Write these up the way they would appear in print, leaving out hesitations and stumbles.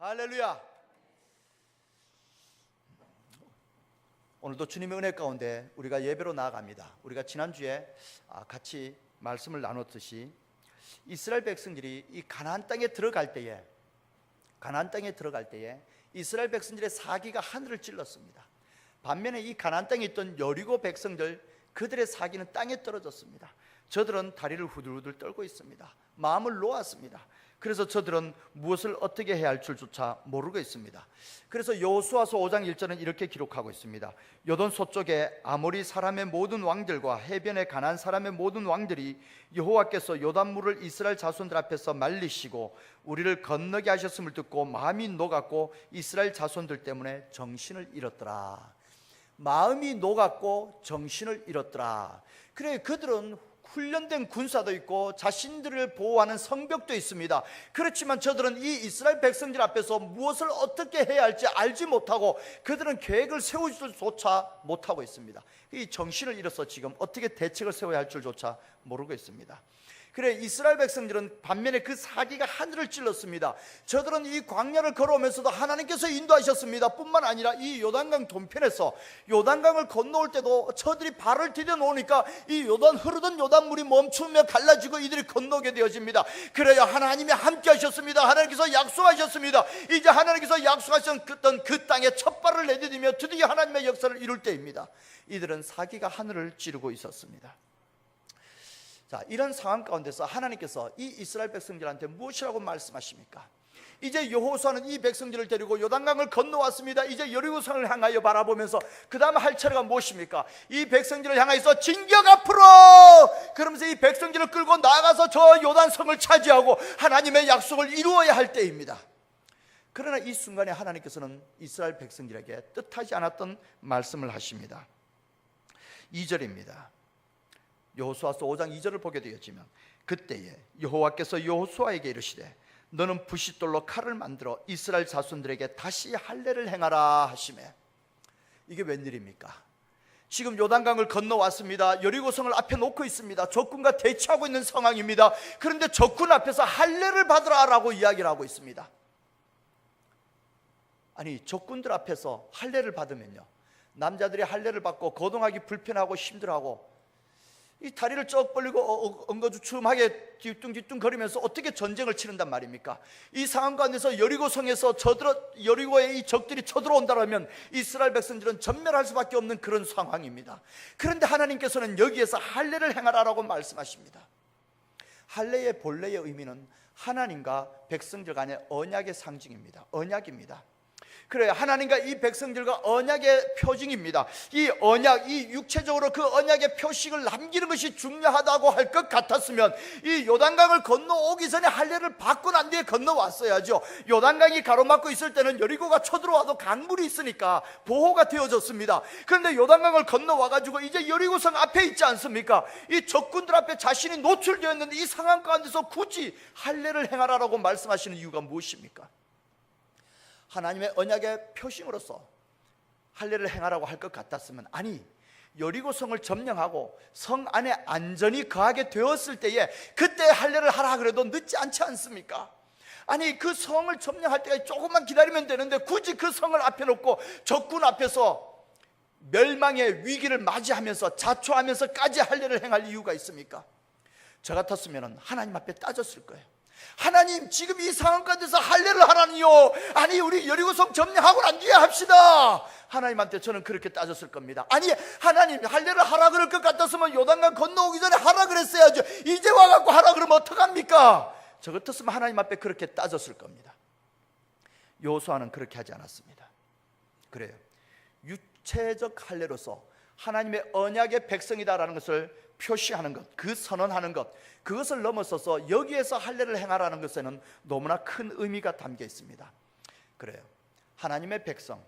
할렐루야. 오늘도 주님의 은혜 가운데 우리가 예배로 나아갑니다. 우리가 지난주에 같이 말씀을 나눴듯이 이스라엘 백성들이 이 가나안 땅에 들어갈 때에 이스라엘 백성들의 사기가 하늘을 찔렀습니다. 반면에 이 가나안 땅에 있던 여리고 백성들, 그들의 사기는 땅에 떨어졌습니다. 저들은 다리를 후들후들 떨고 있습니다. 마음을 놓았습니다. 그래서 저들은 무엇을 어떻게 해야 할 줄조차 모르고 있습니다. 그래서 여호수아서 5장 1절은 이렇게 기록하고 있습니다. 요단 서쪽에 아모리 사람의 모든 왕들과 해변의 가나안 사람의 모든 왕들이 여호와께서 요단물을 이스라엘 자손들 앞에서 말리시고 우리를 건너게 하셨음을 듣고 마음이 녹았고 이스라엘 자손들 때문에 정신을 잃었더라. 마음이 녹았고 정신을 잃었더라. 그래, 그들은 훈련된 군사도 있고 자신들을 보호하는 성벽도 있습니다. 그렇지만 저들은 이 이스라엘 백성들 앞에서 무엇을 어떻게 해야 할지 알지 못하고 그들은 계획을 세울 줄조차 못하고 있습니다. 이 정신을 잃어서 지금 어떻게 대책을 세워야 할 줄조차 모르고 있습니다. 그래, 이스라엘 백성들은 반면에 그 사기가 하늘을 찔렀습니다. 저들은 이 광야를 걸어오면서도 하나님께서 인도하셨습니다. 뿐만 아니라 이 요단강 동편에서 요단강을 건너올 때도 저들이 발을 디뎌 놓으니까 이 흐르던 요단물이 멈추며 갈라지고 이들이 건너게 되어집니다. 그래야 하나님이 함께 하셨습니다. 하나님께서 약속하셨습니다. 이제 하나님께서 약속하셨던 그 땅에 첫 발을 내디디며 드디어 하나님의 역사를 이룰 때입니다. 이들은 사기가 하늘을 찌르고 있었습니다. 자, 이런 상황 가운데서 하나님께서 이 이스라엘 백성들한테 무엇이라고 말씀하십니까? 이제 여호수아는 이 백성들을 데리고 요단강을 건너왔습니다. 이제 여리고성을 향하여 바라보면서 그 다음 할 차례가 무엇입니까? 이 백성들을 향하여서 진격 앞으로! 그러면서 이 백성들을 끌고 나가서 저 요단성을 차지하고 하나님의 약속을 이루어야 할 때입니다. 그러나 이 순간에 하나님께서는 이스라엘 백성들에게 뜻하지 않았던 말씀을 하십니다. 2절입니다. 여호수아서 5장 2절을 보게 되었지만 그때에 여호와께서 여호수아에게 이르시되 너는 부싯돌로 칼을 만들어 이스라엘 자손들에게 다시 할례를 행하라 하시매. 이게 웬일입니까? 지금 요단강을 건너왔습니다. 여리고성을 앞에 놓고 있습니다. 적군과 대치하고 있는 상황입니다. 그런데 적군 앞에서 할례를 받으라 라고 이야기를 하고 있습니다. 아니, 적군들 앞에서 할례를 받으면요, 남자들이 할례를 받고 거동하기 불편하고 힘들어하고 이 다리를 쩍 벌리고 엉거주춤하게 뒤뚱뒤뚱 거리면서 어떻게 전쟁을 치른단 말입니까? 이 상황 가운데서 여리고성에서 여리고의 이 적들이 쳐들어온다면 이스라엘 백성들은 전멸할 수밖에 없는 그런 상황입니다. 그런데 하나님께서는 여기에서 할례를 행하라라고 말씀하십니다. 할례의 본래의 의미는 하나님과 백성들 간의 언약의 상징입니다. 언약입니다. 그래요, 하나님과 이 백성들과 언약의 표징입니다. 이 언약, 이 육체적으로 그 언약의 표식을 남기는 것이 중요하다고 할 것 같았으면 이 요단강을 건너오기 전에 할례를 받고 난 뒤에 건너왔어야죠. 요단강이 가로막고 있을 때는 여리고가 쳐들어와도 강물이 있으니까 보호가 되어졌습니다. 그런데 요단강을 건너와가지고 이제 여리고성 앞에 있지 않습니까? 이 적군들 앞에 자신이 노출되어 있는데 이 상황 가운데서 굳이 할례를 행하라고 말씀하시는 이유가 무엇입니까? 하나님의 언약의 표징으로서 할례를 행하라고 할 것 같았으면, 아니, 여리고성을 점령하고 성 안에 안전이 거하게 되었을 때에 그때 할례를 하라 그래도 늦지 않지 않습니까? 아니, 그 성을 점령할 때까지 조금만 기다리면 되는데 굳이 그 성을 앞에 놓고 적군 앞에서 멸망의 위기를 맞이하면서 자초하면서까지 할례를 행할 이유가 있습니까? 저 같았으면 하나님 앞에 따졌을 거예요. 하나님, 지금 이 상황 가운데서 할례를 하라니요? 아니, 우리 여리고성 점령하고 난 뒤에 합시다. 하나님한테 저는 그렇게 따졌을 겁니다. 아니, 하나님, 할례를 하라 그럴 것 같았으면 요단강 건너오기 전에 하라 그랬어야죠. 이제 와갖고 하라 그러면 어떡합니까? 저 같았으면 하나님 앞에 그렇게 따졌을 겁니다. 여호수아는 그렇게 하지 않았습니다. 그래요, 육체적 할례로서 하나님의 언약의 백성이다라는 것을 표시하는 것, 그 선언하는 것, 그것을 넘어서서 여기에서 할례를 행하라는 것에는 너무나 큰 의미가 담겨 있습니다. 그래요, 하나님의 백성,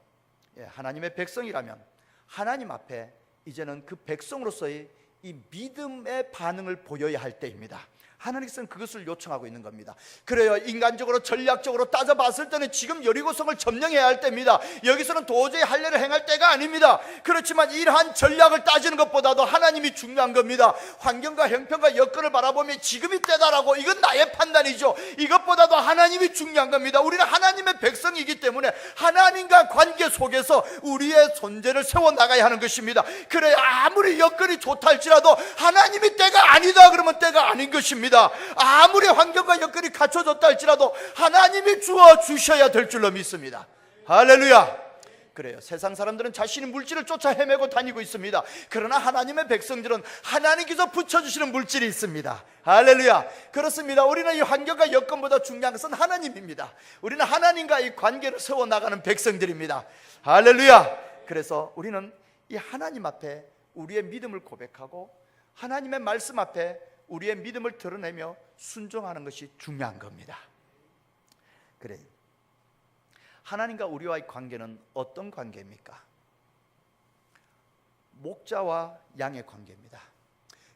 하나님의 백성이라면 하나님 앞에 이제는 그 백성으로서의 이 믿음의 반응을 보여야 할 때입니다. 하나님께서는 그것을 요청하고 있는 겁니다. 그래요, 인간적으로 전략적으로 따져봤을 때는 지금 여리고성을 점령해야 할 때입니다. 여기서는 도저히 할 일을 행할 때가 아닙니다. 그렇지만 이러한 전략을 따지는 것보다도 하나님이 중요한 겁니다. 환경과 형편과 여건을 바라보면 지금이 때다라고, 이건 나의 판단이죠. 이것보다도 하나님이 중요한 겁니다. 우리는 하나님의 백성이기 때문에 하나님과 관계 속에서 우리의 존재를 세워나가야 하는 것입니다. 그래, 아무리 여건이 좋다 할지라도 하나님이 때가 아니다 그러면 때가 아닌 것입니다. 아무리 환경과 여건이 갖춰졌다 할지라도 하나님이 주어 주셔야 될 줄로 믿습니다. 할렐루야. 그래요, 세상 사람들은 자신의 물질을 쫓아 헤매고 다니고 있습니다. 그러나 하나님의 백성들은 하나님께서 붙여주시는 물질이 있습니다. 할렐루야. 그렇습니다. 우리는 이 환경과 여건보다 중요한 것은 하나님입니다. 우리는 하나님과 이 관계를 세워나가는 백성들입니다. 할렐루야. 그래서 우리는 이 하나님 앞에 우리의 믿음을 고백하고 하나님의 말씀 앞에 우리의 믿음을 드러내며 순종하는 것이 중요한 겁니다. 그래요, 하나님과 우리와의 관계는 어떤 관계입니까? 목자와 양의 관계입니다.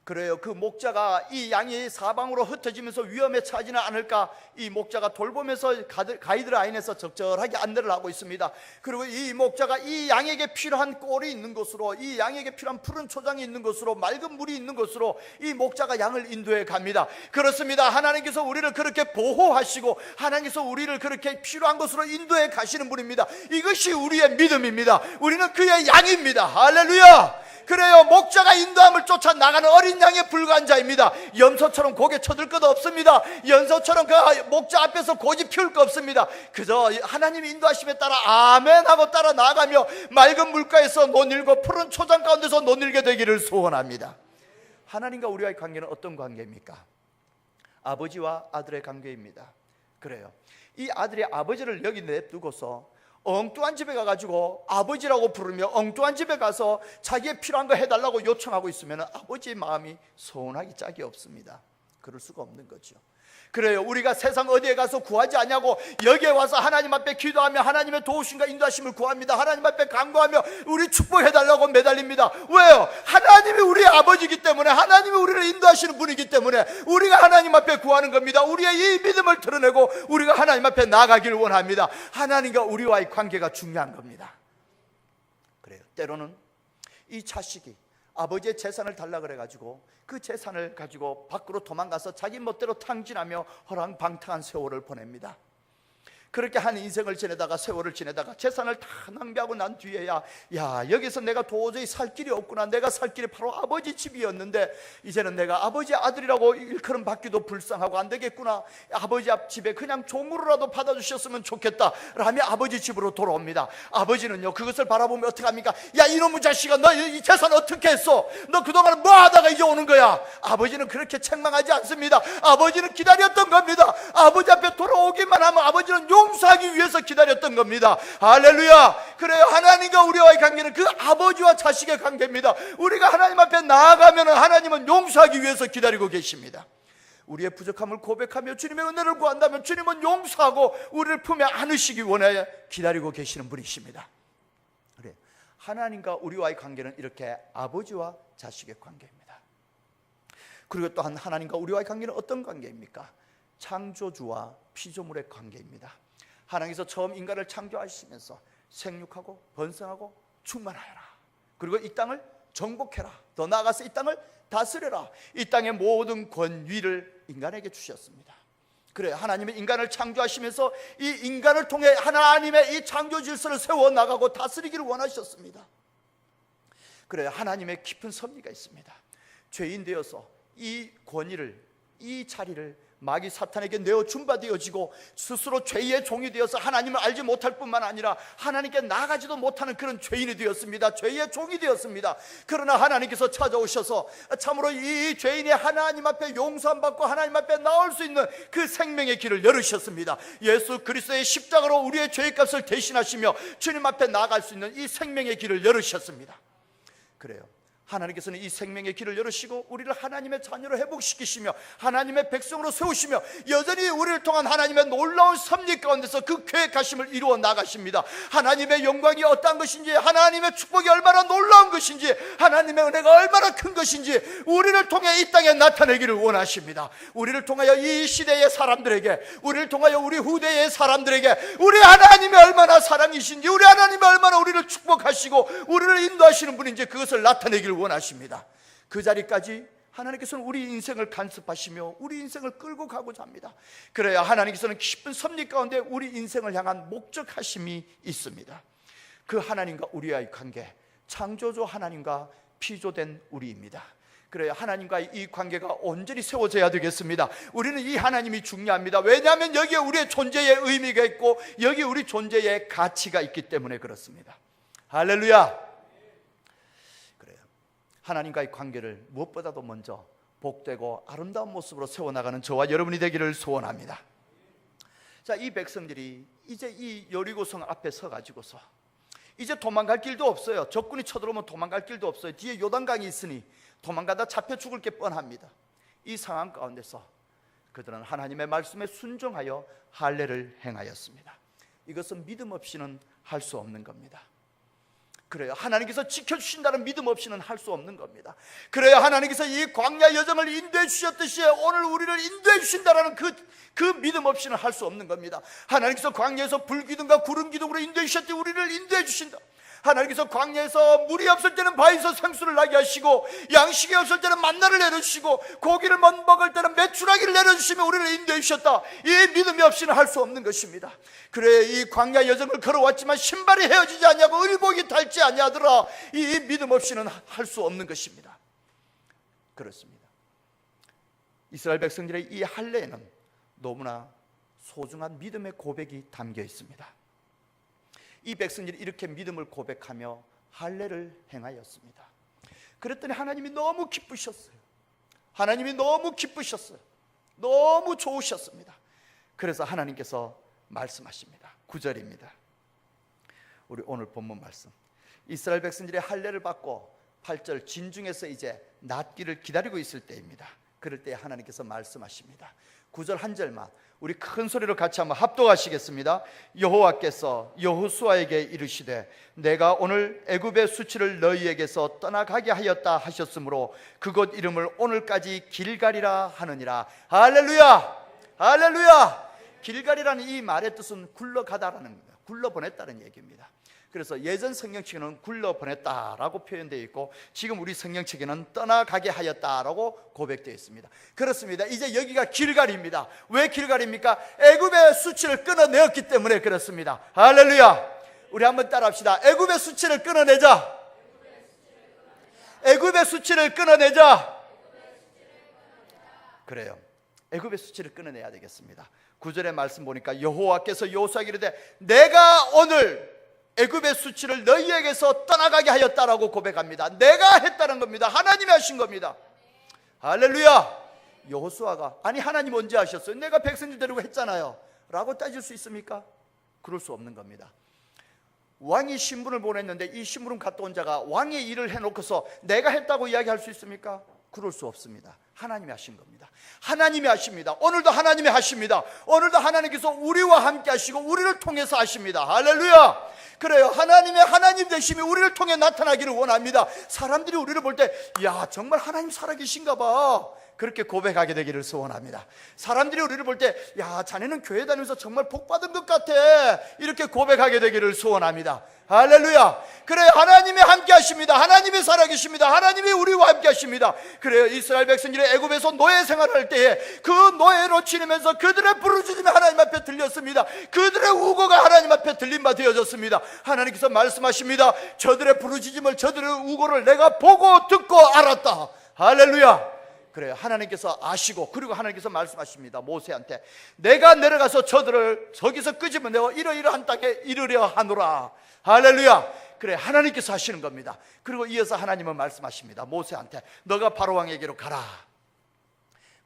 그래요, 그 목자가 이 양이 사방으로 흩어지면서 위험에 처하지는 않을까 이 목자가 돌보면서 가이드라인에서 적절하게 안내를 하고 있습니다. 그리고 이 목자가 이 양에게 필요한 꼴이 있는 곳으로, 이 양에게 필요한 푸른 초장이 있는 곳으로, 맑은 물이 있는 곳으로 이 목자가 양을 인도해 갑니다. 그렇습니다. 하나님께서 우리를 그렇게 보호하시고 하나님께서 우리를 그렇게 필요한 곳으로 인도해 가시는 분입니다. 이것이 우리의 믿음입니다. 우리는 그의 양입니다. 할렐루야. 그래요, 목자가 인도함을 쫓아 나가는 어린 양에 불과한 자입니다. 염소처럼 고개 쳐들 것 없습니다. 염소처럼 그 목자 앞에서 고집 피울 거 없습니다. 그저 하나님이 인도하심에 따라 아멘 하고 따라 나가며 맑은 물가에서 노닐고 푸른 초장 가운데서 노닐게 되기를 소원합니다. 하나님과 우리와의 관계는 어떤 관계입니까? 아버지와 아들의 관계입니다. 그래요, 이 아들이 아버지를 여기 내두고서 엉뚱한 집에 가가지고 아버지라고 부르며 엉뚱한 집에 가서 자기의 필요한 거 해달라고 요청하고 있으면 아버지의 마음이 서운하기 짝이 없습니다. 그럴 수가 없는 거죠. 그래요, 우리가 세상 어디에 가서 구하지 않냐고 여기에 와서 하나님 앞에 기도하며 하나님의 도우심과 인도하심을 구합니다. 하나님 앞에 간구하며 우리 축복해달라고 매달립니다. 왜요? 하나님이 우리의 아버지이기 때문에, 하나님이 우리를 인도하시는 분이기 때문에 우리가 하나님 앞에 구하는 겁니다. 우리의 이 믿음을 드러내고 우리가 하나님 앞에 나아가기를 원합니다. 하나님과 우리와의 관계가 중요한 겁니다. 그래요, 때로는 이 자식이 아버지의 재산을 달라 그래가지고 그 재산을 가지고 밖으로 도망가서 자기 멋대로 탕진하며 허랑방탕한 세월을 보냅니다. 그렇게 한 인생을 지내다가 세월을 지내다가 재산을 다 낭비하고 난 뒤에야 여기서 내가 도저히 살 길이 없구나. 내가 살 길이 바로 아버지 집이었는데 이제는 내가 아버지 아들이라고 일컬음 받기도 불쌍하고 안 되겠구나. 아버지 앞 집에 그냥 종으로라도 받아주셨으면 좋겠다 라며 아버지 집으로 돌아옵니다. 아버지는요, 그것을 바라보면 어떻게 합니까? 야, 이놈의 자식아, 너 이 재산 어떻게 했어? 너 그동안 뭐 하다가 이제 오는 거야? 아버지는 그렇게 책망하지 않습니다. 아버지는 기다렸던 겁니다. 아버지 앞에 돌아오기만 하면 아버지는 용서하기 위해서 기다렸던 겁니다. 할렐루야. 그래요, 하나님과 우리와의 관계는 그 아버지와 자식의 관계입니다. 우리가 하나님 앞에 나아가면 하나님은 용서하기 위해서 기다리고 계십니다. 우리의 부족함을 고백하며 주님의 은혜를 구한다면 주님은 용서하고 우리를 품에 안으시기 원해 기다리고 계시는 분이십니다. 그래, 하나님과 우리와의 관계는 이렇게 아버지와 자식의 관계입니다. 그리고 또한 하나님과 우리와의 관계는 어떤 관계입니까? 창조주와 피조물의 관계입니다. 하나님께서 처음 인간을 창조하시면서 생육하고 번성하고 충만하여라, 그리고 이 땅을 정복해라, 더 나아가서 이 땅을 다스려라, 이 땅의 모든 권위를 인간에게 주셨습니다. 그래, 하나님이 인간을 창조하시면서 이 인간을 통해 하나님의 이 창조 질서를 세워나가고 다스리기를 원하셨습니다. 그래, 하나님의 깊은 섭리가 있습니다. 죄인 되어서 이 권위를, 이 자리를 마귀 사탄에게 내어준 바 되어지고 스스로 죄의 종이 되어서 하나님을 알지 못할 뿐만 아니라 하나님께 나가지도 못하는 그런 죄인이 되었습니다. 죄의 종이 되었습니다. 그러나 하나님께서 찾아오셔서 참으로 이 죄인이 하나님 앞에 용서함 받고 하나님 앞에 나올 수 있는 그 생명의 길을 열으셨습니다. 예수 그리스도의 십자가로 우리의 죄의 값을 대신하시며 주님 앞에 나아갈 수 있는 이 생명의 길을 열으셨습니다. 그래요, 하나님께서는 이 생명의 길을 열으시고 우리를 하나님의 자녀로 회복시키시며 하나님의 백성으로 세우시며 여전히 우리를 통한 하나님의 놀라운 섭리 가운데서 그 계획하심을 이루어 나가십니다. 하나님의 영광이 어떠한 것인지, 하나님의 축복이 얼마나 놀라운 것인지, 하나님의 은혜가 얼마나 큰 것인지 우리를 통해 이 땅에 나타내기를 원하십니다. 우리를 통하여 이 시대의 사람들에게, 우리를 통하여 우리 후대의 사람들에게 우리 하나님이 얼마나 사랑이신지, 우리 하나님이 얼마나 우리를 축복하시고 우리를 인도하시는 분인지 그것을 나타내기를 원하십니다. 그 자리까지 하나님께서는 우리 인생을 간섭하시며 우리 인생을 끌고 가고자 합니다. 그래야 하나님께서는 깊은 섭리 가운데 우리 인생을 향한 목적하심이 있습니다. 그 하나님과 우리와의 관계, 창조주 하나님과 피조된 우리입니다. 그래야 하나님과의 이 관계가 온전히 세워져야 되겠습니다. 우리는 이 하나님이 중요합니다. 왜냐하면 여기에 우리의 존재의 의미가 있고 여기 우리 존재의 가치가 있기 때문에 그렇습니다. 할렐루야. 하나님과의 관계를 무엇보다도 먼저 복되고 아름다운 모습으로 세워나가는 저와 여러분이 되기를 소원합니다. 자, 이 백성들이 이제 이 여리고성 앞에 서가지고서 이제 도망갈 길도 없어요. 적군이 쳐들어오면 도망갈 길도 없어요. 뒤에 요단강이 있으니 도망가다 잡혀 죽을 게 뻔합니다. 이 상황 가운데서 그들은 하나님의 말씀에 순종하여 할례를 행하였습니다. 이것은 믿음 없이는 할 수 없는 겁니다. 그래요. 하나님께서 지켜주신다는 믿음 없이는 할 수 없는 겁니다. 그래야 하나님께서 이 광야 여정을 인도해 주셨듯이 오늘 우리를 인도해 주신다는 그 믿음 없이는 할 수 없는 겁니다. 하나님께서 광야에서 불기둥과 구름기둥으로 인도해 주셨듯이 우리를 인도해 주신다. 하나님께서 광야에서 물이 없을 때는 바위에서 생수를 나게 하시고 양식이 없을 때는 만나를 내려주시고 고기를 먹을 때는 메추라기를 내려주시며 우리를 인도해 주셨다. 이 믿음이 없이는 할 수 없는 것입니다. 그래, 이 광야 여정을 걸어왔지만 신발이 헤어지지 않냐고 의복이 닳지 아니하더라. 이 믿음 없이는 할 수 없는 것입니다. 그렇습니다. 이스라엘 백성들의 이 할례에는 너무나 소중한 믿음의 고백이 담겨 있습니다. 이 백성들이 이렇게 믿음을 고백하며 할례를 행하였습니다. 그랬더니 하나님이 너무 기쁘셨어요. 하나님이 너무 기쁘셨어요. 너무 좋으셨습니다. 그래서 하나님께서 말씀하십니다. 9절입니다. 우리 오늘 본문 말씀, 이스라엘 백성들이 할례를 받고 8절 진중에서 이제 낫기를 기다리고 있을 때입니다. 그럴 때 하나님께서 말씀하십니다. 9절 한 절만 우리 큰 소리로 같이 한번 합독하시겠습니다. 여호와께서 여호수아에게 이르시되 내가 오늘 애굽의 수치를 너희에게서 떠나가게 하였다 하셨으므로 그곳 이름을 오늘까지 길갈이라 하느니라. 할렐루야, 할렐루야. 길갈이라는 이 말의 뜻은 굴러가다라는 겁니다. 굴러보냈다는 얘기입니다. 그래서 예전 성경책에는 굴러보냈다라고 표현되어 있고 지금 우리 성경책에는 떠나가게 하였다라고 고백되어 있습니다. 그렇습니다. 이제 여기가 길갈입니다. 왜 길갈입니까? 애굽의 수치를 끊어내었기 때문에 그렇습니다. 할렐루야. 우리 한번 따라합시다. 애굽의 수치를 끊어내자. 애굽의 수치를 끊어내자. 그래요. 애굽의 수치를 끊어내야 되겠습니다. 9절의 말씀 보니까 여호와께서 여호수아에게 이르되 내가 오늘 애굽의 수치를 너희에게서 떠나가게 하였다라고 고백합니다. 내가 했다는 겁니다. 하나님이 하신 겁니다. 할렐루야. 여호수아가 아니 하나님 언제 하셨어요? 내가 백성들 데리고 했잖아요 라고 따질 수 있습니까? 그럴 수 없는 겁니다. 왕이 신분을 보냈는데 이 신분을 갖다 온 자가 왕의 일을 해놓고서 내가 했다고 이야기할 수 있습니까? 그럴 수 없습니다. 하나님이 하신 겁니다. 하나님이 하십니다. 오늘도 하나님이 하십니다. 오늘도 하나님께서 우리와 함께 하시고 우리를 통해서 하십니다. 할렐루야. 그래요. 하나님의 하나님 되심이 우리를 통해 나타나기를 원합니다. 사람들이 우리를 볼 때 야 정말 하나님 살아계신가 봐 그렇게 고백하게 되기를 소원합니다. 사람들이 우리를 볼 때 야 자네는 교회 다니면서 정말 복받은 것 같아 이렇게 고백하게 되기를 소원합니다. 할렐루야. 그래요. 하나님이 함께 하십니다. 하나님이 살아계십니다. 하나님이 우리와 함께 하십니다. 그래요. 이스라엘 백성들이 애굽에서 노예 생활할 때에 그 노예로 지내면서 그들의 부르짖음이 하나님 앞에 들렸습니다. 그들의 우고가 하나님 앞에 들린 바 되어졌습니다. 하나님께서 말씀하십니다. 저들의 부르짖음을 저들의 우고를 내가 보고 듣고 알았다. 할렐루야. 그래요. 하나님께서 아시고 그리고 하나님께서 말씀하십니다. 모세한테 내가 내려가서 저들을 저기서 끄집어내어 이러이러한 땅에 이르려 하노라. 할렐루야. 그래 하나님께서 하시는 겁니다. 그리고 이어서 하나님은 말씀하십니다. 모세한테 너가 바로왕에게로 가라.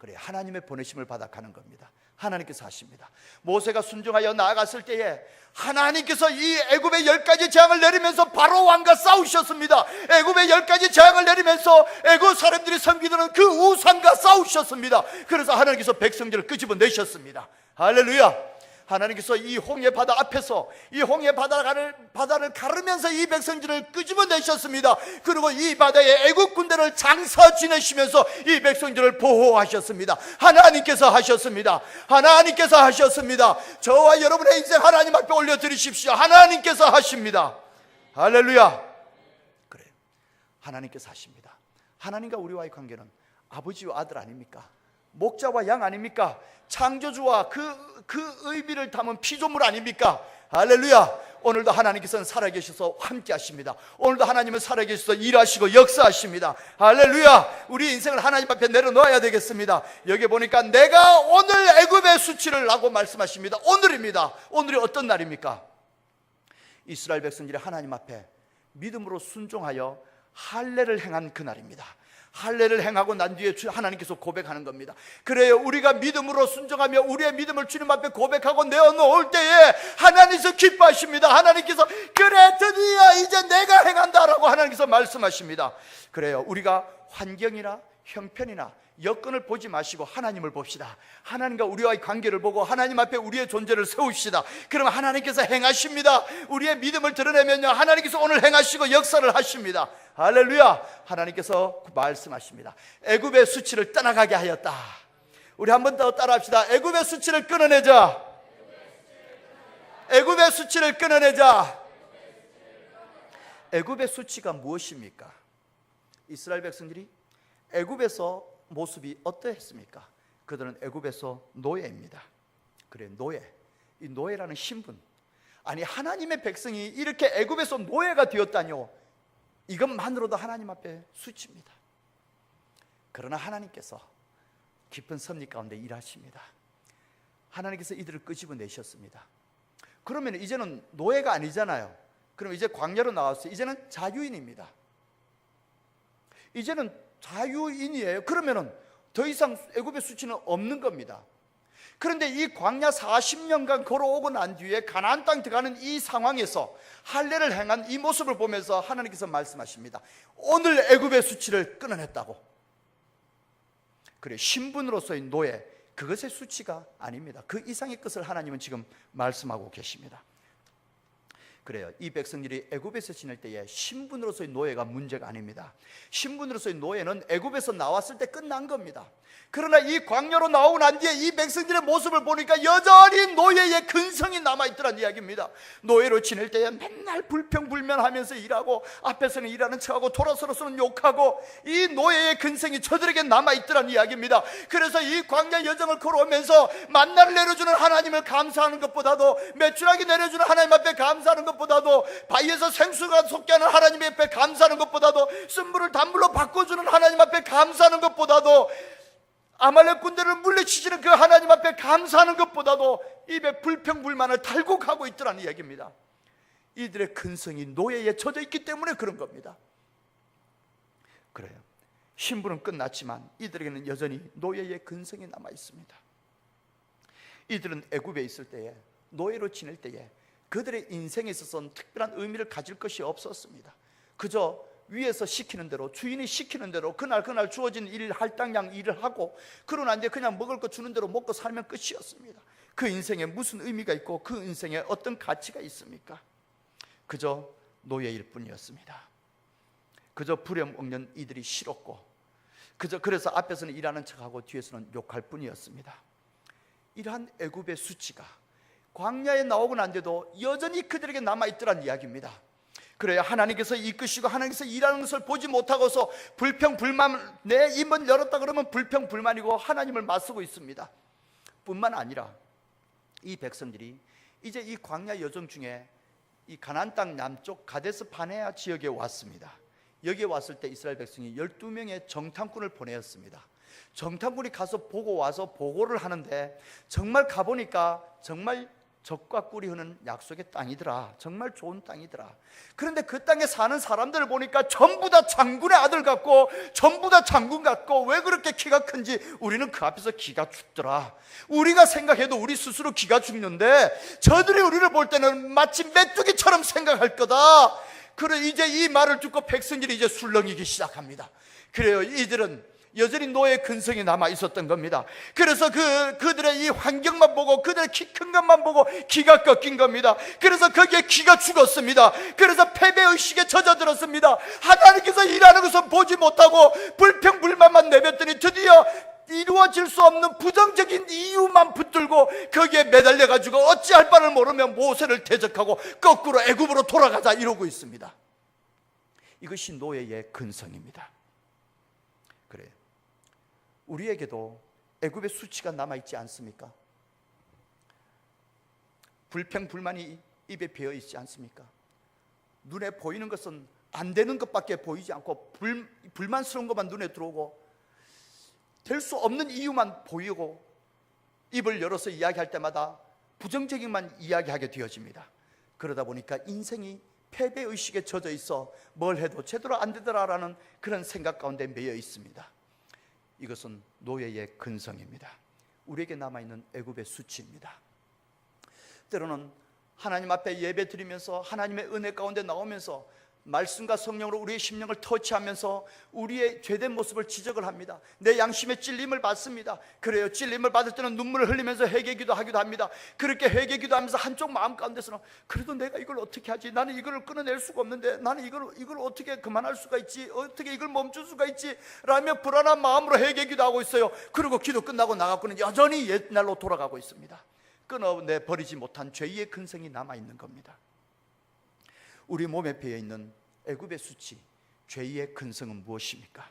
그래, 하나님의 보내심을 받아 가는 겁니다. 하나님께서 하십니다. 모세가 순종하여 나아갔을 때에 하나님께서 이 애굽의 10가지 재앙을 내리면서 바로 왕과 싸우셨습니다. 애굽의 10가지 재앙을 내리면서 애굽 사람들이 섬기던 그 우상과 싸우셨습니다. 그래서 하나님께서 백성들을 끄집어내셨습니다. 할렐루야. 하나님께서 이 홍해 바다 앞에서 이 홍해 바다를 가르면서 이 백성들을 끄집어내셨습니다. 그리고 이 바다에 애국 군대를 장사 지내시면서 이 백성들을 보호하셨습니다. 하나님께서 하셨습니다. 하나님께서 하셨습니다. 저와 여러분의 인생 하나님 앞에 올려드리십시오. 하나님께서 하십니다. 할렐루야. 그래, 하나님께서 하십니다. 하나님과 우리와의 관계는 아버지와 아들 아닙니까? 목자와 양 아닙니까? 창조주와 그 의미를 담은 피조물 아닙니까? 할렐루야. 오늘도 하나님께서는 살아계셔서 함께 하십니다. 오늘도 하나님은 살아계셔서 일하시고 역사하십니다. 할렐루야. 우리 인생을 하나님 앞에 내려놓아야 되겠습니다. 여기 보니까 내가 오늘 애굽의 수치를 라고 말씀하십니다. 오늘입니다. 오늘이 어떤 날입니까? 이스라엘 백성들이 하나님 앞에 믿음으로 순종하여 할례를 행한 그날입니다. 할례를 행하고 난 뒤에 하나님께서 고백하는 겁니다. 그래요, 우리가 믿음으로 순종하며 우리의 믿음을 주님 앞에 고백하고 내어놓을 때에 하나님께서 기뻐하십니다. 하나님께서 그래, 드디어 이제 내가 행한다라고 하나님께서 말씀하십니다. 그래요, 우리가 환경이나 형편이나 여건을 보지 마시고 하나님을 봅시다. 하나님과 우리와의 관계를 보고 하나님 앞에 우리의 존재를 세웁시다. 그러면 하나님께서 행하십니다. 우리의 믿음을 드러내면요, 하나님께서 오늘 행하시고 역사를 하십니다. 할렐루야. 하나님께서 말씀하십니다. 애굽의 수치를 떠나가게 하였다. 우리 한 번 더 따라합시다. 애굽의 수치를 끊어내자. 애굽의 수치를 끊어내자. 애굽의 수치가 무엇입니까? 이스라엘 백성들이 애굽에서 모습이 어떠했습니까? 그들은 애굽에서 노예입니다. 그래, 노예. 이 노예라는 신분. 아니, 하나님의 백성이 이렇게 애굽에서 노예가 되었다뇨. 이것만으로도 하나님 앞에 수치입니다. 그러나 하나님께서 깊은 섭리 가운데 일하십니다. 하나님께서 이들을 끄집어내셨습니다. 그러면 이제는 노예가 아니잖아요. 그럼 이제 광야로 나왔어요. 이제는 자유인입니다. 이제는 자유인이에요. 그러면은 더 이상 애굽의 수치는 없는 겁니다. 그런데 이 광야 40년간 걸어오고 난 뒤에 가나안 땅 들어가는 이 상황에서 할례를 행한 이 모습을 보면서 하나님께서 말씀하십니다. 오늘 애굽의 수치를 끊어냈다고. 그래, 신분으로서의 노예, 그것의 수치가 아닙니다. 그 이상의 것을 하나님은 지금 말씀하고 계십니다. 그래요, 이 백성들이 애굽에서 지낼 때에 신분으로서의 노예가 문제가 아닙니다. 신분으로서의 노예는 애굽에서 나왔을 때 끝난 겁니다. 그러나 이 광야로 나오고 난 뒤에 이 백성들의 모습을 보니까 여전히 노예의 근성이 남아있더란 이야기입니다. 노예로 지낼 때에 맨날 불평불만하면서 일하고 앞에서는 일하는 척하고 돌아서로서는 욕하고 이 노예의 근성이 저들에게 남아있더란 이야기입니다. 그래서 이 광야 여정을 걸어오면서 만나를 내려주는 하나님을 감사하는 것보다도, 매출하게 내려주는 하나님 앞에 감사하는 것보다도, 바위에서 생수가 솟게 하는 하나님 앞에 감사하는 것보다도, 쓴물을 단물로 바꿔주는 하나님 앞에 감사하는 것보다도, 아말렉 군대를 물리치시는 그 하나님 앞에 감사하는 것보다도 입에 불평불만을 달고 가고 있더라는 이야기입니다. 이들의 근성이 노예에 젖어 있기 때문에 그런 겁니다. 그래요, 신분은 끝났지만 이들에게는 여전히 노예의 근성이 남아 있습니다. 이들은 애굽에 있을 때에, 노예로 지낼 때에 그들의 인생에 있어서는 특별한 의미를 가질 것이 없었습니다. 그저 위에서 시키는 대로, 주인이 시키는 대로 그날 주어진 일, 할당량 일을 하고, 그러고 난 뒤에 그냥 먹을 거 주는 대로 먹고 살면 끝이었습니다. 그 인생에 무슨 의미가 있고 그 인생에 어떤 가치가 있습니까? 그저 노예일 뿐이었습니다. 그저 부려먹는 이들이 싫었고, 그래서 앞에서는 일하는 척하고 뒤에서는 욕할 뿐이었습니다. 이러한 애굽의 수치가 광야에 나오고 난 뒤에도 여전히 그들에게 남아있더란 이야기입니다. 그래야 하나님께서 이끄시고 하나님께서 일하는 것을 보지 못하고서 불평불만, 내 입을 열었다 그러면 불평불만이고 하나님을 맞서고 있습니다. 뿐만 아니라 이 백성들이 이제 이 광야 여정 중에 이 가나안 땅 남쪽 가데스 바네아 지역에 왔습니다. 여기에 왔을 때 이스라엘 백성이 12명의 정탐꾼을 보내었습니다. 정탐꾼이 가서 보고 와서 보고를 하는데, 정말 가보니까 정말 적과 꿀이 흐는 약속의 땅이더라. 정말 좋은 땅이더라. 그런데 그 땅에 사는 사람들을 보니까 전부 다 장군의 아들 같고 전부 다 장군 같고 왜 그렇게 키가 큰지 우리는 그 앞에서 기가 죽더라. 우리가 생각해도 우리 스스로 기가 죽는데 저들이 우리를 볼 때는 마치 메뚜기처럼 생각할 거다. 그래 이제 이 말을 듣고 백성들이 이제 술렁이기 시작합니다. 그래요. 이들은 여전히 노예의 근성이 남아 있었던 겁니다. 그래서 그들의 이 환경만 보고 그들의 키 큰 것만 보고 기가 꺾인 겁니다. 그래서 거기에 기가 죽었습니다. 그래서 패배의식에 젖어들었습니다. 하나님께서 일하는 것은 보지 못하고 불평불만만 내뱉더니 드디어 이루어질 수 없는 부정적인 이유만 붙들고 거기에 매달려가지고 어찌할 바를 모르며 모세를 대적하고 거꾸로 애굽으로 돌아가자 이러고 있습니다. 이것이 노예의 근성입니다. 그래요. 우리에게도 애굽의 수치가 남아있지 않습니까? 불평불만이 입에 배어있지 않습니까? 눈에 보이는 것은 안 되는 것밖에 보이지 않고 불만스러운 것만 눈에 들어오고 될 수 없는 이유만 보이고 입을 열어서 이야기할 때마다 부정적인만 이야기하게 되어집니다. 그러다 보니까 인생이 패배의식에 젖어 있어 뭘 해도 제대로 안 되더라라는 그런 생각 가운데 매여 있습니다. 이것은 노예의 근성입니다. 우리에게 남아있는 애굽의 수치입니다. 때로는 하나님 앞에 예배 드리면서 하나님의 은혜 가운데 나오면서 말씀과 성령으로 우리의 심령을 터치하면서 우리의 죄된 모습을 지적을 합니다. 내 양심의 찔림을 받습니다. 그래요. 찔림을 받을 때는 눈물을 흘리면서 회개기도 하기도 합니다. 그렇게 회개기도 하면서 한쪽 마음 가운데서는 그래도 내가 이걸 어떻게 하지? 나는 이걸 끊어낼 수가 없는데 나는 이걸 어떻게 그만할 수가 있지? 어떻게 이걸 멈출 수가 있지? 라며 불안한 마음으로 회개기도 하고 있어요. 그리고 기도 끝나고 나가고는 여전히 옛날로 돌아가고 있습니다. 끊어내 버리지 못한 죄의 근성이 남아있는 겁니다. 우리 몸에 배어있는 애굽의 수치, 죄의 근성은 무엇입니까?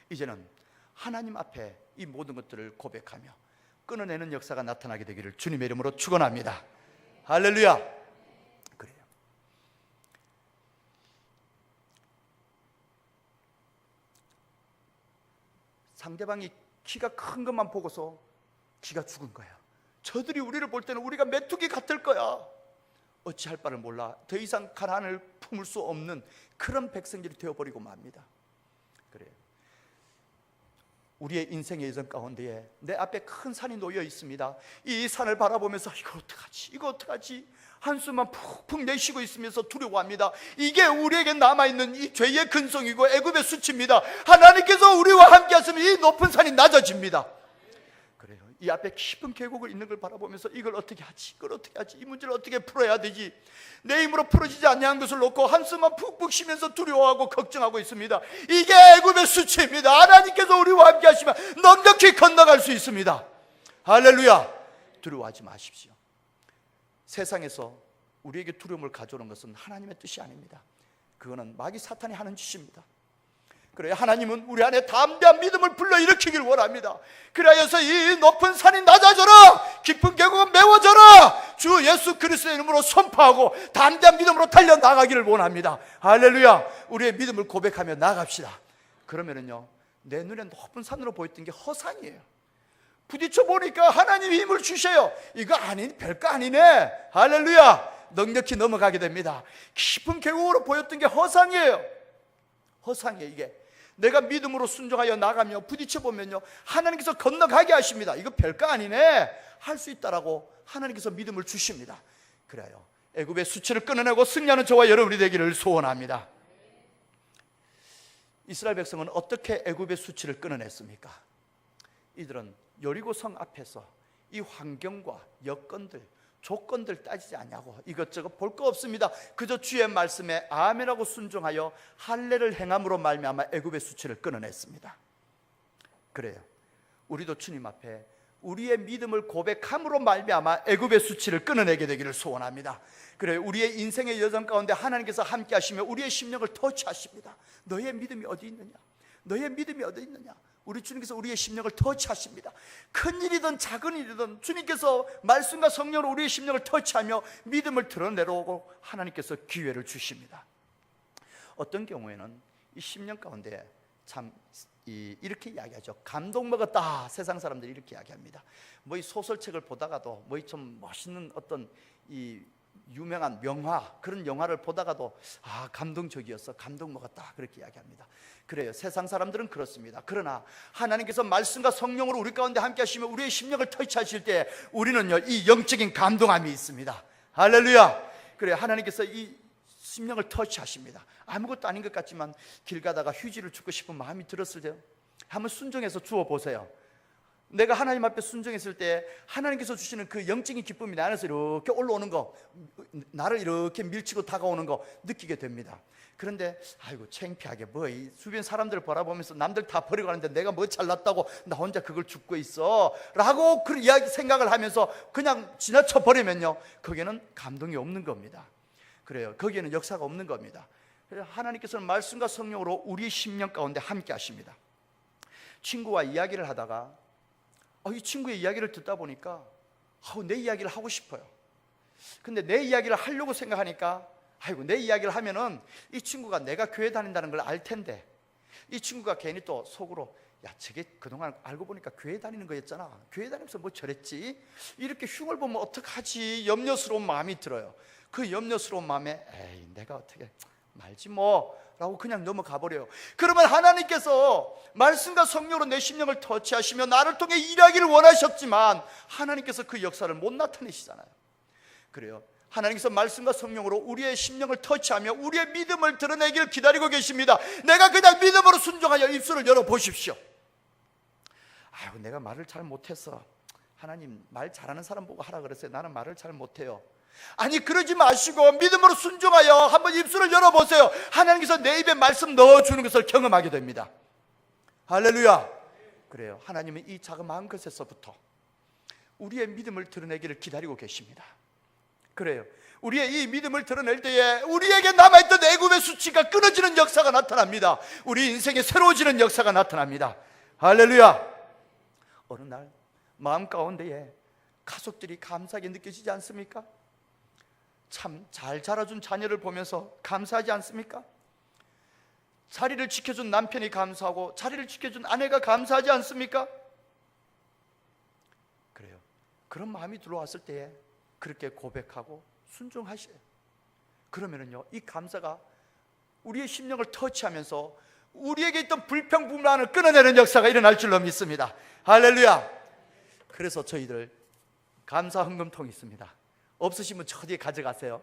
이제는 하나님 앞에 이 모든 것들을 고백하며 끊어내는 역사가 나타나게 되기를 주님의 이름으로 축원합니다. 할렐루야. 그래요. 상대방이 키가 큰 것만 보고서 기가 죽은 거야. 저들이 우리를 볼 때는 우리가 메뚜기 같을 거야. 어찌할 바를 몰라 더 이상 가난을 품을 수 없는 그런 백성들이 되어버리고 맙니다. 그래요. 우리의 인생의 여정 가운데에 내 앞에 큰 산이 놓여 있습니다. 이 산을 바라보면서 이거 어떡하지? 이거 어떡하지? 한숨만 푹푹 내쉬고 있으면서 두려워합니다. 이게 우리에게 남아있는 이 죄의 근성이고 애굽의 수치입니다. 하나님께서 우리와 함께 하시면 이 높은 산이 낮아집니다. 그래요. 이 앞에 깊은 계곡을 있는 걸 바라보면서 이걸 어떻게 하지? 이걸 어떻게 하지? 이 문제를 어떻게 풀어야 되지? 내 힘으로 풀어지지 않는 것을 놓고 한숨만 푹푹 쉬면서 두려워하고 걱정하고 있습니다. 이게 애굽의 수치입니다. 하나님께서 우리와 함께 하시면 넉넉히 건너갈 수 있습니다. 할렐루야. 두려워하지 마십시오. 세상에서 우리에게 두려움을 가져오는 것은 하나님의 뜻이 아닙니다. 그거는 마귀 사탄이 하는 짓입니다. 그래야 하나님은 우리 안에 담대한 믿음을 불러일으키길 원합니다. 그래서 이 높은 산이 낮아져라, 깊은 계곡은 메워져라, 주 예수 그리스도의 이름으로 선포하고 담대한 믿음으로 달려나가기를 원합니다. 할렐루야. 우리의 믿음을 고백하며 나갑시다. 그러면은요, 내 눈에 높은 산으로 보였던 게 허상이에요. 부딪혀 보니까 하나님이 힘을 주셔요. 이거 별거 아니네. 할렐루야. 넉넉히 넘어가게 됩니다. 깊은 계곡으로 보였던 게 허상이에요. 허상이에요. 이게 내가 믿음으로 순종하여 나가며 부딪혀 보면요, 하나님께서 건너가게 하십니다. 이거 별거 아니네 할 수 있다라고 하나님께서 믿음을 주십니다. 그래요. 애굽의 수치를 끊어내고 승리하는 저와 여러분이 되기를 소원합니다. 이스라엘 백성은 어떻게 애굽의 수치를 끊어냈습니까? 이들은 여리고성 앞에서 이 환경과 여건들, 조건들 따지지 않냐고 이것저것 볼 거 없습니다. 그저 주의 말씀에 아멘하고 순종하여 할례를 행함으로 말미암아 애굽의 수치를 끊어냈습니다. 그래요. 우리도 주님 앞에 우리의 믿음을 고백함으로 말미암아 애굽의 수치를 끊어내게 되기를 소원합니다. 그래요. 우리의 인생의 여정 가운데 하나님께서 함께 하시며 우리의 심령을 터치하십니다. 너의 믿음이 어디 있느냐? 너의 믿음이 어디 있느냐? 우리 주님께서 우리의 심령을 터치하십니다. 큰 일이든 작은 일이든 주님께서 말씀과 성령으로 우리의 심령을 터치하며 믿음을 드러내려고 하나님께서 기회를 주십니다. 어떤 경우에는 이 심령 가운데 참 이렇게 이야기하죠. 감동 먹었다. 세상 사람들이 이렇게 이야기합니다. 뭐 이 소설책을 보다가도 뭐 이 좀 멋있는 어떤 이 유명한 명화, 그런 영화를 보다가도 감동적이었어, 감동 먹었다, 그렇게 이야기합니다. 그래요, 세상 사람들은 그렇습니다. 그러나 하나님께서 말씀과 성령으로 우리 가운데 함께 하시면 우리의 심령을 터치하실 때 우리는요, 이 영적인 감동함이 있습니다. 할렐루야. 그래요, 하나님께서 이 심령을 터치하십니다. 아무것도 아닌 것 같지만 길 가다가 휴지를 줍고 싶은 마음이 들었을 때 한번 순종해서 주워 보세요. 내가 하나님 앞에 순종했을 때 하나님께서 주시는 그 영적인 기쁨이 내 안에서 이렇게 올라오는 거, 나를 이렇게 밀치고 다가오는 거 느끼게 됩니다. 그런데 아이고 창피하게 뭐 이 주변 사람들을 바라보면서 남들 다 버리고 가는데 내가 뭐 잘났다고 나 혼자 그걸 줍고 있어 라고 그런 이야기 생각을 하면서 그냥 지나쳐 버리면요, 거기에는 감동이 없는 겁니다. 그래요, 거기에는 역사가 없는 겁니다. 그래서 하나님께서는 말씀과 성령으로 우리 심령 가운데 함께 하십니다. 친구와 이야기를 하다가 이 친구의 이야기를 듣다 보니까 내 이야기를 하고 싶어요. 근데 내 이야기를 하려고 생각하니까 내 이야기를 하면은 이 친구가 내가 교회 다닌다는 걸 알 텐데, 이 친구가 괜히 또 속으로 저게 그동안 알고 보니까 교회 다니는 거였잖아, 교회 다니면서 뭐 저랬지, 이렇게 흉을 보면 어떡하지, 염려스러운 마음이 들어요. 그 염려스러운 마음에 내가 어떻게 말지 뭐 라고 그냥 넘어가 버려요. 그러면 하나님께서 말씀과 성령으로 내 심령을 터치하시며 나를 통해 일하기를 원하셨지만 하나님께서 그 역사를 못 나타내시잖아요. 그래요, 하나님께서 말씀과 성령으로 우리의 심령을 터치하며 우리의 믿음을 드러내기를 기다리고 계십니다. 내가 그냥 믿음으로 순종하여 입술을 열어보십시오. 내가 말을 잘 못해서 하나님 말 잘하는 사람 보고 하라 그랬어요. 나는 말을 잘 못해요. 아니, 그러지 마시고 믿음으로 순종하여 한번 입술을 열어보세요. 하나님께서 내 입에 말씀 넣어주는 것을 경험하게 됩니다. 할렐루야. 그래요, 하나님은 이 자그마한 것에서부터 우리의 믿음을 드러내기를 기다리고 계십니다. 그래요, 우리의 이 믿음을 드러낼 때에 우리에게 남아있던 애굽의 수치가 끊어지는 역사가 나타납니다. 우리 인생에 새로워지는 역사가 나타납니다. 할렐루야. 어느 날 마음 가운데에 가족들이 감사하게 느껴지지 않습니까? 참 잘 자라준 자녀를 보면서 감사하지 않습니까? 자리를 지켜준 남편이 감사하고 자리를 지켜준 아내가 감사하지 않습니까? 그래요, 그런 마음이 들어왔을 때에 그렇게 고백하고 순종하셔요. 그러면은요, 이 감사가 우리의 심령을 터치하면서 우리에게 있던 불평불만을 끊어내는 역사가 일어날 줄로 믿습니다. 할렐루야. 그래서 저희들 감사 헌금통이 있습니다. 없으시면 저 어디에 가져가세요.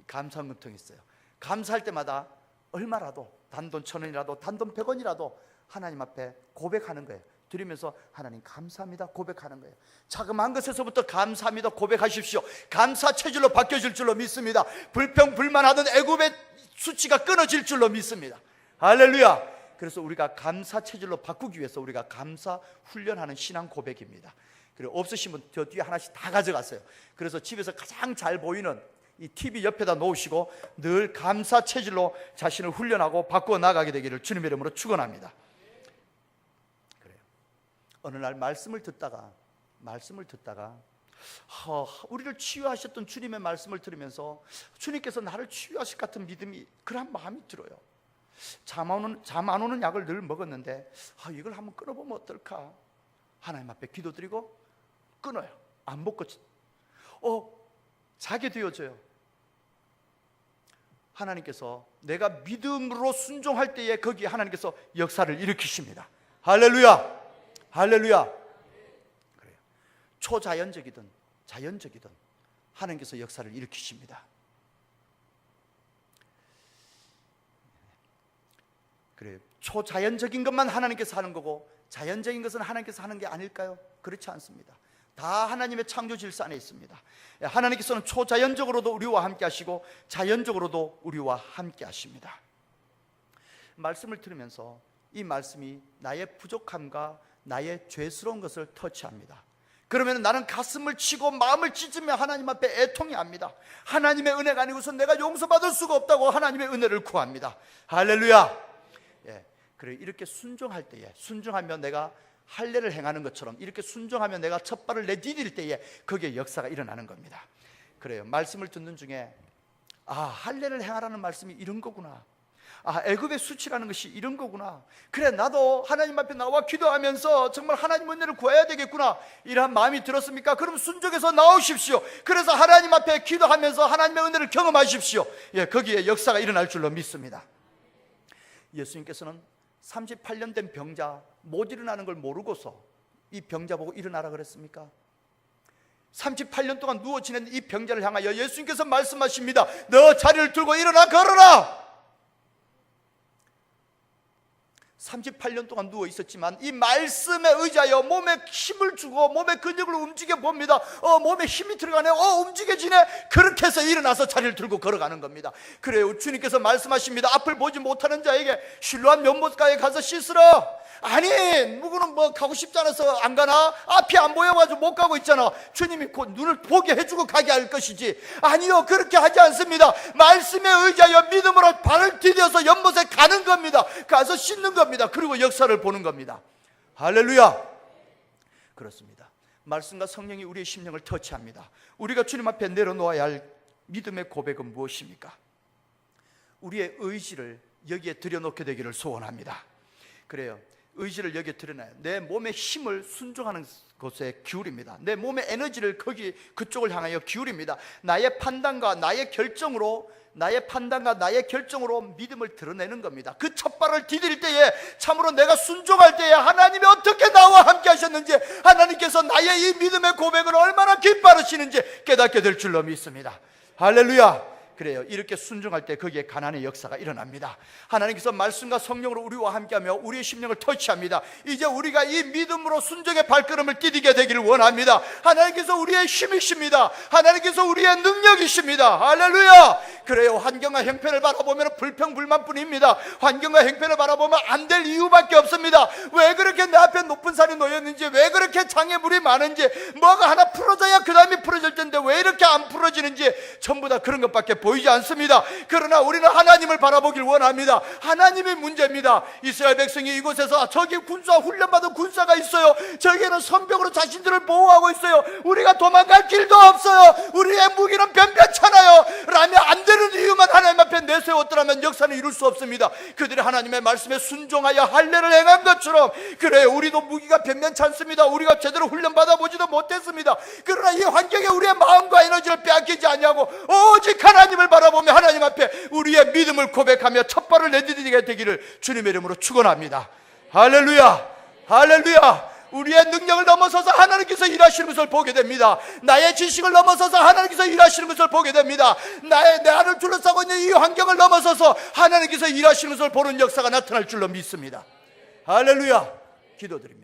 감사 헌금통이 있어요. 감사할 때마다 얼마라도, 단돈 1,000원이라도 단돈 100원이라도 하나님 앞에 고백하는 거예요. 드리면서 하나님 감사합니다 고백하는 거예요. 자그마한 것에서부터 감사합니다 고백하십시오. 감사 체질로 바뀌어질 줄로 믿습니다. 불평불만하던 애굽의 수치가 끊어질 줄로 믿습니다. 할렐루야. 그래서 우리가 감사 체질로 바꾸기 위해서 우리가 감사 훈련하는 신앙 고백입니다. 그리고 없으시면 저 뒤에 하나씩 다 가져가세요. 그래서 집에서 가장 잘 보이는 이 TV 옆에다 놓으시고 늘 감사 체질로 자신을 훈련하고 바꾸어 나가게 되기를 주님의 이름으로 축원합니다. 그래요, 어느 날 말씀을 듣다가 우리를 치유하셨던 주님의 말씀을 들으면서 주님께서 나를 치유하실 것 같은 믿음이, 그런 마음이 들어요. 잠 안 오는 약을 늘 먹었는데 이걸 한번 끊어보면 어떨까? 하나님 앞에 기도드리고 끊어요. 안 먹고 자게 되어져요. 하나님께서 내가 믿음으로 순종할 때에 거기에 하나님께서 역사를 일으키십니다. 할렐루야. 할렐루야. 그래요, 초자연적이든 자연적이든 하나님께서 역사를 일으키십니다. 그래요, 초자연적인 것만 하나님께서 하는 거고 자연적인 것은 하나님께서 하는 게 아닐까요? 그렇지 않습니다. 다 하나님의 창조 질서 안에 있습니다. 하나님께서는 초자연적으로도 우리와 함께 하시고 자연적으로도 우리와 함께 하십니다. 말씀을 들으면서 이 말씀이 나의 부족함과 나의 죄스러운 것을 터치합니다. 그러면 나는 가슴을 치고 마음을 찢으며 하나님 앞에 애통해 합니다. 하나님의 은혜가 아니고서 내가 용서받을 수가 없다고 하나님의 은혜를 구합니다. 할렐루야. 그래, 이렇게 순종할 때에, 순종하면 내가 할례를 행하는 것처럼 이렇게 순종하면 내가 첫 발을 내디딜 때에 거기에 역사가 일어나는 겁니다. 그래요, 말씀을 듣는 중에 할례를 행하라는 말씀이 이런 거구나, 애굽의 수치라는 것이 이런 거구나. 그래, 나도 하나님 앞에 나와 기도하면서 정말 하나님 은혜를 구해야 되겠구나, 이러한 마음이 들었습니까? 그럼 순종해서 나오십시오. 그래서 하나님 앞에 기도하면서 하나님의 은혜를 경험하십시오. 예, 거기에 역사가 일어날 줄로 믿습니다. 예수님께서는 38년 된 병자 못 일어나는 걸 모르고서 이 병자 보고 일어나라 그랬습니까? 38년 동안 누워 지낸 이 병자를 향하여 예수님께서 말씀하십니다. 너 자리를 들고 일어나 걸어라. 38년 동안 누워 있었지만 이 말씀에 의지하여 몸에 힘을 주고 몸의 근육을 움직여 봅니다. 몸에 힘이 들어가네. 움직여지네. 그렇게 해서 일어나서 자리를 들고 걸어가는 겁니다. 그래요, 주님께서 말씀하십니다. 앞을 보지 못하는 자에게 실로암 연못가에 가서 씻으라. 아니, 누구는 뭐 가고 싶지 않아서 안 가나? 앞이 안 보여가지고 못 가고 있잖아. 주님이 곧 눈을 보게 해주고 가게 할 것이지. 아니요, 그렇게 하지 않습니다. 말씀에 의지하여 믿음으로 발을 디뎌서 연못에 가는 겁니다. 가서 씻는 겁니다. 그리고 역사를 보는 겁니다. 할렐루야. 그렇습니다. 말씀과 성령이 우리의 심령을 터치합니다. 우리가 주님 앞에 내려놓아야 할 믿음의 고백은 무엇입니까? 우리의 의지를 여기에 들여놓게 되기를 소원합니다. 그래요, 의지를 여기에 드러나요. 내 몸의 힘을 순종하는 것에 기울입니다. 내 몸의 에너지를 그쪽을 향하여 기울입니다. 나의 판단과 나의 결정으로 믿음을 드러내는 겁니다. 그 첫 발을 디딜 때에, 참으로 내가 순종할 때에 하나님이 어떻게 나와 함께 하셨는지, 하나님께서 나의 이 믿음의 고백을 얼마나 기뻐하시는지 깨닫게 될 줄로 믿습니다. 할렐루야. 그래요, 이렇게 순종할 때 거기에 가난의 역사가 일어납니다. 하나님께서 말씀과 성령으로 우리와 함께하며 우리의 심령을 터치합니다. 이제 우리가 이 믿음으로 순종의 발걸음을 디디게 되기를 원합니다. 하나님께서 우리의 힘이십니다. 하나님께서 우리의 능력이십니다. 할렐루야. 그래요, 환경과 형편을 바라보면 불평불만뿐입니다. 환경과 형편을 바라보면 안 될 이유밖에 없습니다. 왜 그렇게 내 앞에 높은 산이 놓였는지, 왜 그렇게 장애물이 많은지, 뭐가 하나 풀어져야 그 다음이 풀어질 텐데 왜 이렇게 안 풀어지는지, 전부 다 그런 것밖에 보이지 않습니다. 그러나 우리는 하나님을 바라보길 원합니다. 하나님이 문제입니다. 이스라엘 백성이 이곳에서 저기 군사, 훈련받은 군사가 있어요. 저기는 성벽으로 자신들을 보호하고 있어요. 우리가 도망갈 길도 없어요. 우리의 무기는 변변찮아요 라며 안 되는 이유만 하나님 앞에 내세웠더라면 역사는 이룰 수 없습니다. 그들이 하나님의 말씀에 순종하여 할례를 행한 것처럼, 그래요, 우리도 무기가 변변찮습니다. 우리가 제대로 훈련받아 보지도 못했습니다. 그러나 이 환경에 우리의 마음과 에너지를 빼앗기지 아니하고 오직 하나님을 바라보며 하나님 앞에 우리의 믿음을 고백하며 첫 발을 내디디게 되기를 주님의 이름으로 축원합니다. 할렐루야. 할렐루야. 우리의 능력을 넘어서서 하나님께서 일하시는 것을 보게 됩니다. 나의 지식을 넘어서서 하나님께서 일하시는 것을 보게 됩니다. 내 안을 둘러싸고 있는 이 환경을 넘어서서 하나님께서 일하시는 것을 보는 역사가 나타날 줄로 믿습니다. 할렐루야. 기도드립니다.